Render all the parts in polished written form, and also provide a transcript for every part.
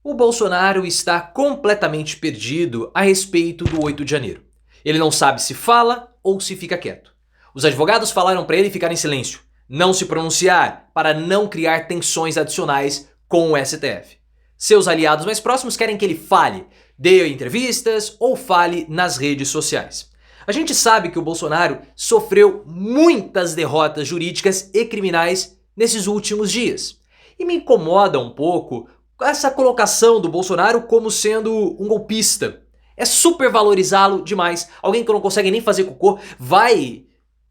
O Bolsonaro está completamente perdido a respeito do 8 de janeiro. Ele não sabe se fala ou se fica quieto. Os advogados falaram para ele ficar em silêncio, não se pronunciar, para não criar tensões adicionais com o STF. Seus aliados mais próximos querem que ele fale, dê entrevistas ou fale nas redes sociais. A gente sabe que o Bolsonaro sofreu muitas derrotas jurídicas e criminais nesses últimos dias. E me incomoda um pouco essa colocação do Bolsonaro como sendo um golpista. É super valorizá-lo demais. Alguém que não consegue nem fazer cocô vai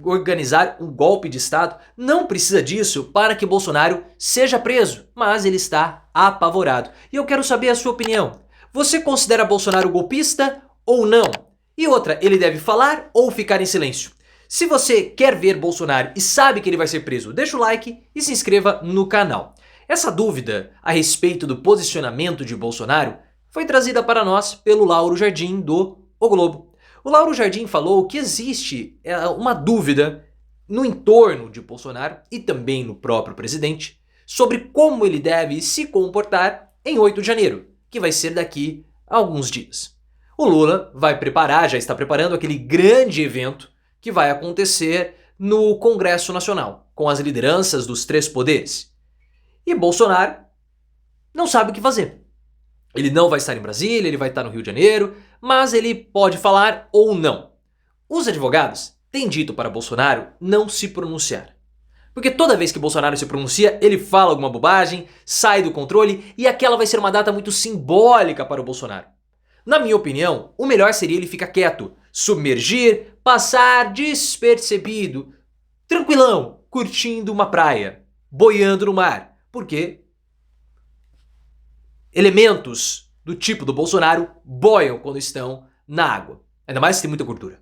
organizar um golpe de Estado. Não precisa disso para que Bolsonaro seja preso, mas ele está apavorado. E eu quero saber a sua opinião. Você considera Bolsonaro golpista ou não? E outra, ele deve falar ou ficar em silêncio? Se você quer ver Bolsonaro e sabe que ele vai ser preso, deixa o like e se inscreva no canal. Essa dúvida a respeito do posicionamento de Bolsonaro foi trazida para nós pelo Lauro Jardim do O Globo. O Lauro Jardim falou que existe uma dúvida no entorno de Bolsonaro e também no próprio presidente sobre como ele deve se comportar em 8 de janeiro, que vai ser daqui a alguns dias. O Lula vai preparar, já está preparando aquele grande evento que vai acontecer no Congresso Nacional, com as lideranças dos 3 poderes. E Bolsonaro não sabe o que fazer. Ele não vai estar em Brasília, ele vai estar no Rio de Janeiro, mas ele pode falar ou não. Os advogados têm dito para Bolsonaro não se pronunciar. Porque toda vez que Bolsonaro se pronuncia, ele fala alguma bobagem, sai do controle e aquela vai ser uma data muito simbólica para o Bolsonaro. Na minha opinião, o melhor seria ele ficar quieto, submergir, passar despercebido, tranquilão, curtindo uma praia, boiando no mar. Porque elementos do tipo do Bolsonaro boiam quando estão na água. Ainda mais se tem muita gordura.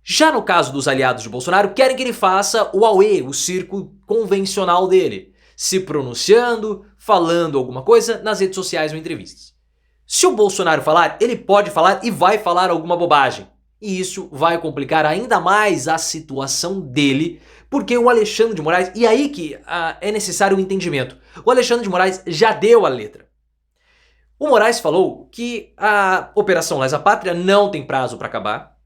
Já no caso dos aliados de Bolsonaro, querem que ele faça o auê, o circo convencional dele. Se pronunciando, falando alguma coisa nas redes sociais ou em entrevistas. Se o Bolsonaro falar, ele pode falar e vai falar alguma bobagem. E isso vai complicar ainda mais a situação dele, porque o Alexandre de Moraes, e aí que é necessário o entendimento, o Alexandre de Moraes já deu a letra. O Moraes falou que a Operação Lesa Pátria não tem prazo para acabar,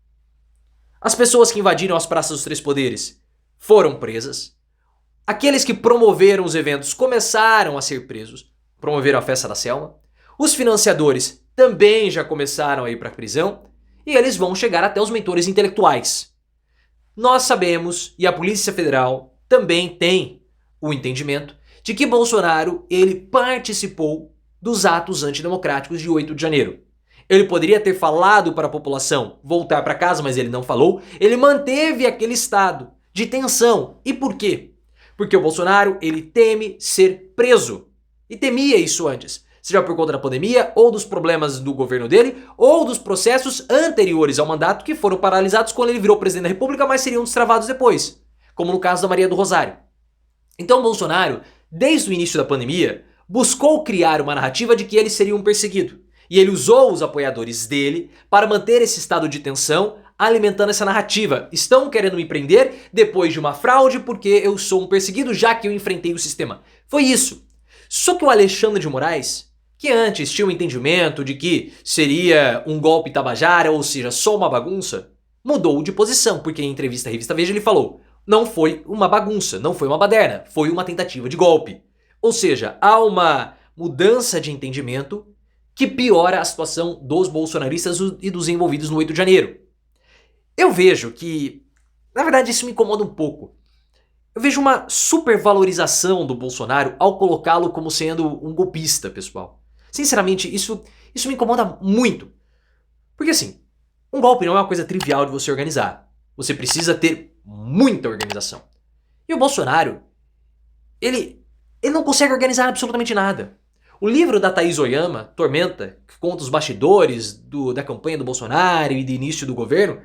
as pessoas que invadiram as praças dos 3 poderes foram presas, aqueles que promoveram os eventos começaram a ser presos, promoveram a festa da Selma, os financiadores também já começaram a ir para a prisão e eles vão chegar até os mentores intelectuais. Nós sabemos, e a Polícia Federal também tem o entendimento, de que Bolsonaro ele participou dos atos antidemocráticos de 8 de janeiro. Ele poderia ter falado para a população voltar para casa, mas ele não falou. Ele manteve aquele estado de tensão. E por quê? Porque o Bolsonaro ele teme ser preso. E temia isso antes. Seja por conta da pandemia, ou dos problemas do governo dele, ou dos processos anteriores ao mandato que foram paralisados quando ele virou presidente da República, mas seriam destravados depois, como no caso da Maria do Rosário. Então Bolsonaro, desde o início da pandemia, buscou criar uma narrativa de que ele seria um perseguido. E ele usou os apoiadores dele para manter esse estado de tensão, alimentando essa narrativa. Estão querendo me prender depois de uma fraude porque eu sou um perseguido já que eu enfrentei o sistema. Foi isso. Só que o Alexandre de Moraes, que antes tinha o entendimento de que seria um golpe tabajara, ou seja, só uma bagunça, mudou de posição, porque em entrevista à revista Veja ele falou: não foi uma bagunça, não foi uma baderna, foi uma tentativa de golpe. Ou seja, há uma mudança de entendimento que piora a situação dos bolsonaristas e dos envolvidos no 8 de janeiro. Eu vejo que, na verdade, isso me incomoda um pouco. Eu vejo uma supervalorização do Bolsonaro ao colocá-lo como sendo um golpista, pessoal. Sinceramente, isso me incomoda muito. Porque assim, um golpe não é uma coisa trivial de você organizar. Você precisa ter muita organização. E o Bolsonaro, ele não consegue organizar absolutamente nada. O livro da Thaís Oyama, Tormenta, que conta os bastidores da campanha do Bolsonaro e do início do governo,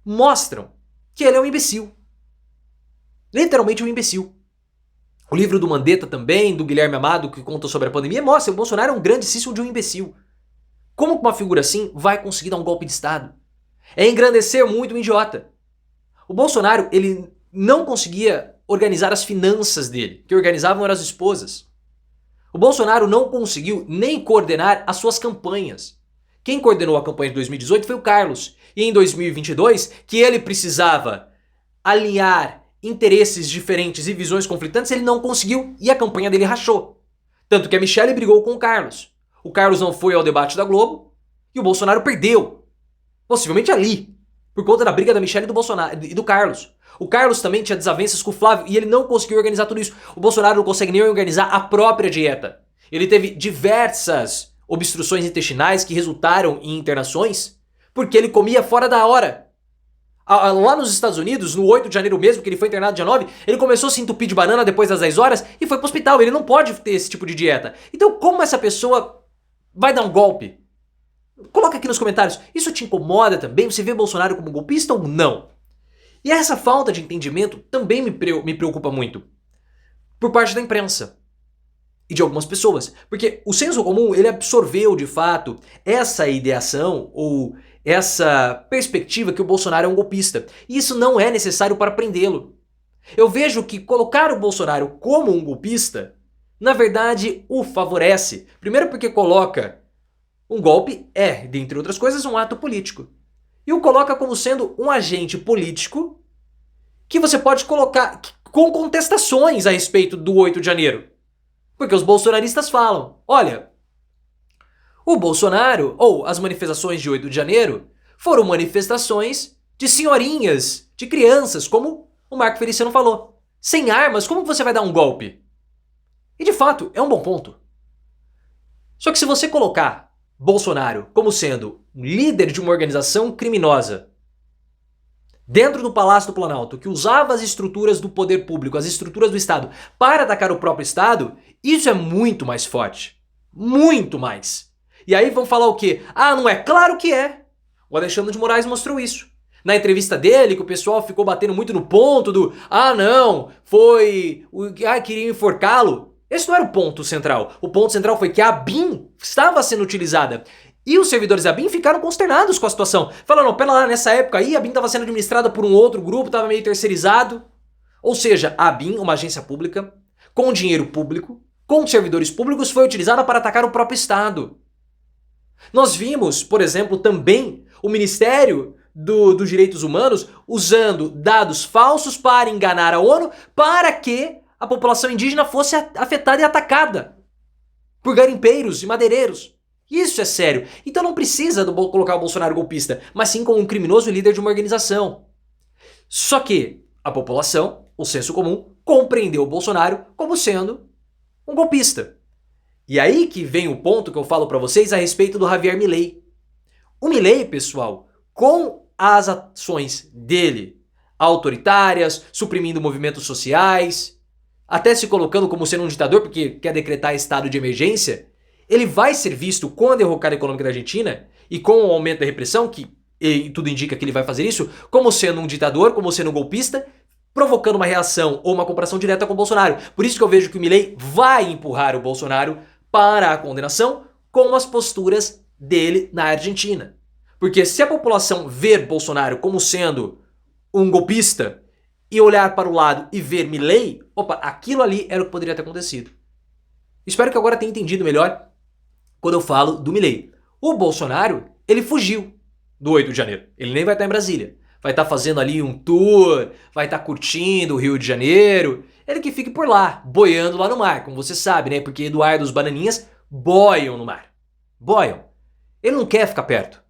mostram que ele é um imbecil. Literalmente um imbecil. O livro do Mandetta também, do Guilherme Amado, que conta sobre a pandemia, mostra que o Bolsonaro é um grandíssimo de um imbecil. Como uma figura assim vai conseguir dar um golpe de Estado? É engrandecer muito um idiota. O Bolsonaro, ele não conseguia organizar as finanças dele. Quem organizavam eram as esposas. O Bolsonaro não conseguiu nem coordenar as suas campanhas. Quem coordenou a campanha de 2018 foi o Carlos. E em 2022, que ele precisava alinhar interesses diferentes e visões conflitantes, ele não conseguiu e a campanha dele rachou. Tanto que a Michelle brigou com o Carlos. O Carlos não foi ao debate da Globo e o Bolsonaro perdeu. Possivelmente ali, por conta da briga da Michelle e do Bolsonaro e do Carlos. O Carlos também tinha desavenças com o Flávio e ele não conseguiu organizar tudo isso. O Bolsonaro não consegue nem organizar a própria dieta. Ele teve diversas obstruções intestinais que resultaram em internações porque ele comia fora da hora. Lá nos Estados Unidos, no 8 de janeiro mesmo, que ele foi internado dia 9, ele começou a se entupir de banana depois das 10 horas e foi pro hospital. Ele não pode ter esse tipo de dieta. Então como essa pessoa vai dar um golpe? Coloca aqui nos comentários. Isso te incomoda também? Você vê Bolsonaro como golpista ou não? E essa falta de entendimento também me preocupa muito. Por parte da imprensa. E de algumas pessoas. Porque o senso comum, ele absorveu de fato essa ideação ou essa perspectiva que o Bolsonaro é um golpista. E isso não é necessário para prendê-lo. Eu vejo que colocar o Bolsonaro como um golpista, na verdade, o favorece. Primeiro porque coloca um golpe dentre outras coisas, um ato político. E o coloca como sendo um agente político que você pode colocar com contestações a respeito do 8 de janeiro. Porque os bolsonaristas falam, olha, o Bolsonaro, ou as manifestações de 8 de janeiro, foram manifestações de senhorinhas, de crianças, como o Marco Feliciano falou. Sem armas, como você vai dar um golpe? E de fato, é um bom ponto. Só que se você colocar Bolsonaro como sendo um líder de uma organização criminosa dentro do Palácio do Planalto, que usava as estruturas do poder público, as estruturas do Estado, para atacar o próprio Estado, isso é muito mais forte. Muito mais. E aí vão falar o quê? Ah, não é? Claro que é. O Alexandre de Moraes mostrou isso. Na entrevista dele, que o pessoal ficou batendo muito no ponto do não, queriam enforcá-lo. Esse não era o ponto central. O ponto central foi que a ABIN estava sendo utilizada. E os servidores da ABIN ficaram consternados com a situação. Falaram, pera lá, nessa época aí a ABIN estava sendo administrada por um outro grupo, estava meio terceirizado. Ou seja, a ABIN, uma agência pública, com dinheiro público, com servidores públicos, foi utilizada para atacar o próprio Estado. Nós vimos, por exemplo, também o Ministério dos Direitos Humanos usando dados falsos para enganar a ONU para que a população indígena fosse afetada e atacada por garimpeiros e madeireiros. Isso é sério. Então não precisa colocar o Bolsonaro golpista, mas sim como um criminoso líder de uma organização. Só que a população, o senso comum, compreendeu o Bolsonaro como sendo um golpista. E aí que vem o ponto que eu falo pra vocês a respeito do Javier Milei. O Milei, pessoal, com as ações dele, autoritárias, suprimindo movimentos sociais, até se colocando como sendo um ditador porque quer decretar estado de emergência, ele vai ser visto com a derrocada econômica da Argentina e com o aumento da repressão, e tudo indica que ele vai fazer isso, como sendo um ditador, como sendo um golpista, provocando uma reação ou uma comparação direta com o Bolsonaro. Por isso que eu vejo que o Milei vai empurrar o Bolsonaro para a condenação com as posturas dele na Argentina. Porque se a população ver Bolsonaro como sendo um golpista e olhar para o lado e ver Milei, aquilo ali era o que poderia ter acontecido. Espero que agora tenha entendido melhor quando eu falo do Milei. O Bolsonaro, ele fugiu do 8 de janeiro. Ele nem vai estar em Brasília. Vai estar fazendo ali um tour, vai estar curtindo o Rio de Janeiro. Ele que fique por lá, boiando lá no mar, como você sabe, né? Porque Eduardo e os Bananinhas boiam no mar. Boiam. Ele não quer ficar perto.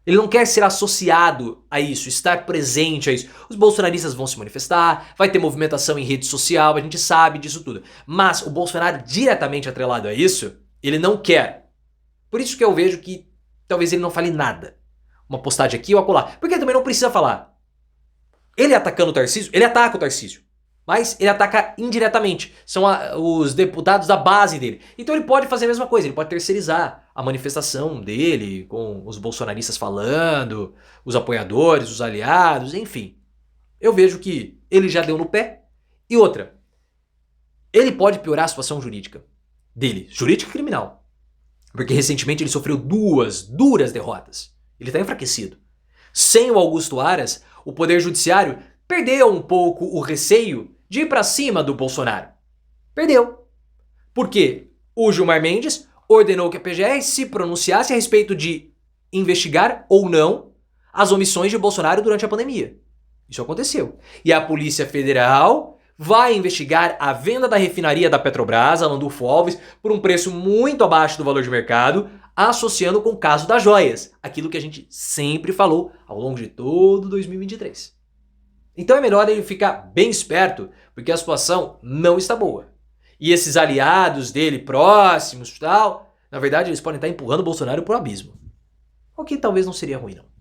Ele não quer ser associado a isso, estar presente a isso. Os bolsonaristas vão se manifestar, vai ter movimentação em rede social, a gente sabe disso tudo. Mas o Bolsonaro diretamente atrelado a isso, ele não quer. Por isso que eu vejo que talvez ele não fale nada. Uma postagem aqui ou acolá. Porque ele também não precisa falar. Ele atacando o Tarcísio, ele ataca o Tarcísio. Mas ele ataca indiretamente. São os deputados da base dele. Então ele pode fazer a mesma coisa. Ele pode terceirizar a manifestação dele, com os bolsonaristas falando, os apoiadores, os aliados, enfim. Eu vejo que ele já deu no pé. E outra, ele pode piorar a situação jurídica dele. Jurídica e criminal. Porque recentemente ele sofreu 2 duras derrotas. Ele está enfraquecido. Sem o Augusto Aras, o Poder Judiciário perdeu um pouco o receio de ir para cima do Bolsonaro. Perdeu. Porque o Gilmar Mendes ordenou que a PGR se pronunciasse a respeito de investigar ou não as omissões de Bolsonaro durante a pandemia. Isso aconteceu. E a Polícia Federal vai investigar a venda da refinaria da Petrobras, a Landulfo Alves, por um preço muito abaixo do valor de mercado, associando com o caso das joias, aquilo que a gente sempre falou ao longo de todo 2023. Então é melhor ele ficar bem esperto, porque a situação não está boa. E esses aliados dele próximos e tal, na verdade eles podem estar empurrando o Bolsonaro para o abismo. O que talvez não seria ruim não.